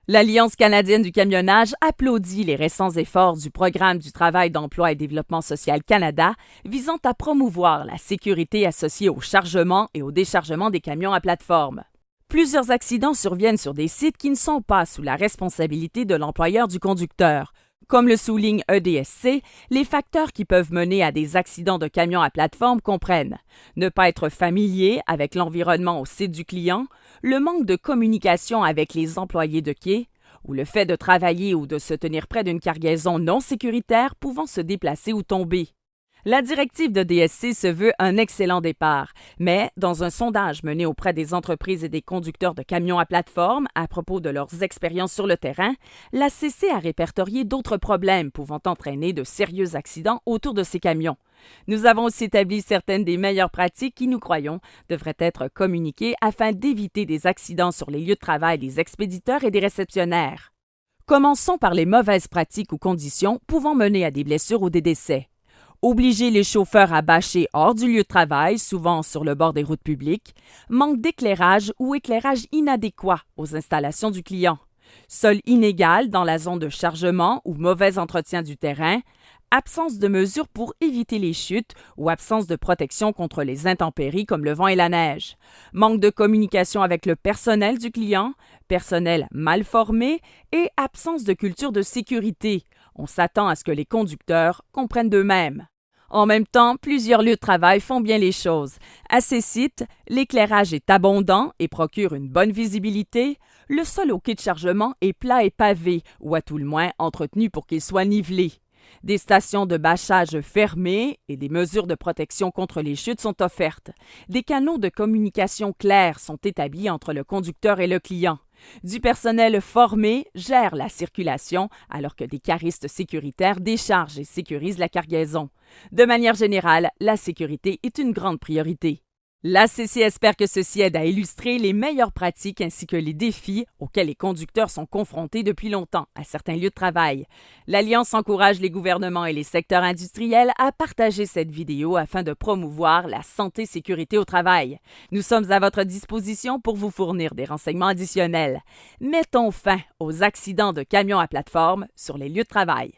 L'Alliance canadienne du camionnage applaudit les récents efforts du Programme du travail d'emploi et développement social Canada visant à promouvoir la sécurité associée au chargement et au déchargement des camions à plateforme. Plusieurs accidents surviennent sur des sites qui ne sont pas sous la responsabilité de l'employeur du conducteur. Comme le souligne EDSC, les facteurs qui peuvent mener à des accidents de camions à plateforme comprennent ne pas être familier avec l'environnement au site du client, le manque de communication avec les employés de quai ou le fait de travailler ou de se tenir près d'une cargaison non sécuritaire pouvant se déplacer ou tomber. La directive de DSC se veut un excellent départ, mais dans un sondage mené auprès des entreprises et des conducteurs de camions à plateforme à propos de leurs expériences sur le terrain, la CC a répertorié d'autres problèmes pouvant entraîner de sérieux accidents autour de ces camions. Nous avons aussi établi certaines des meilleures pratiques qui, nous croyons, devraient être communiquées afin d'éviter des accidents sur les lieux de travail des expéditeurs et des réceptionnaires. Commençons par les mauvaises pratiques ou conditions pouvant mener à des blessures ou des décès. Obliger les chauffeurs à bâcher hors du lieu de travail, souvent sur le bord des routes publiques, manque d'éclairage ou éclairage inadéquat aux installations du client, sol inégal dans la zone de chargement ou mauvais entretien du terrain, absence de mesures pour éviter les chutes ou absence de protection contre les intempéries comme le vent et la neige, manque de communication avec le personnel du client, personnel mal formé et absence de culture de sécurité. On s'attend à ce que les conducteurs comprennent d'eux-mêmes. En même temps, plusieurs lieux de travail font bien les choses. À ces sites, l'éclairage est abondant et procure une bonne visibilité. Le sol au quai de chargement est plat et pavé, ou à tout le moins entretenu pour qu'il soit nivelé. Des stations de bâchage fermées et des mesures de protection contre les chutes sont offertes. Des canaux de communication clairs sont établis entre le conducteur et le client. Du personnel formé gère la circulation alors que des caristes sécuritaires déchargent et sécurisent la cargaison. De manière générale, la sécurité est une grande priorité. L'ACC espère que ceci aide à illustrer les meilleures pratiques ainsi que les défis auxquels les conducteurs sont confrontés depuis longtemps à certains lieux de travail. L'Alliance encourage les gouvernements et les secteurs industriels à partager cette vidéo afin de promouvoir la santé-sécurité au travail. Nous sommes à votre disposition pour vous fournir des renseignements additionnels. Mettons fin aux accidents de camions à plateforme sur les lieux de travail.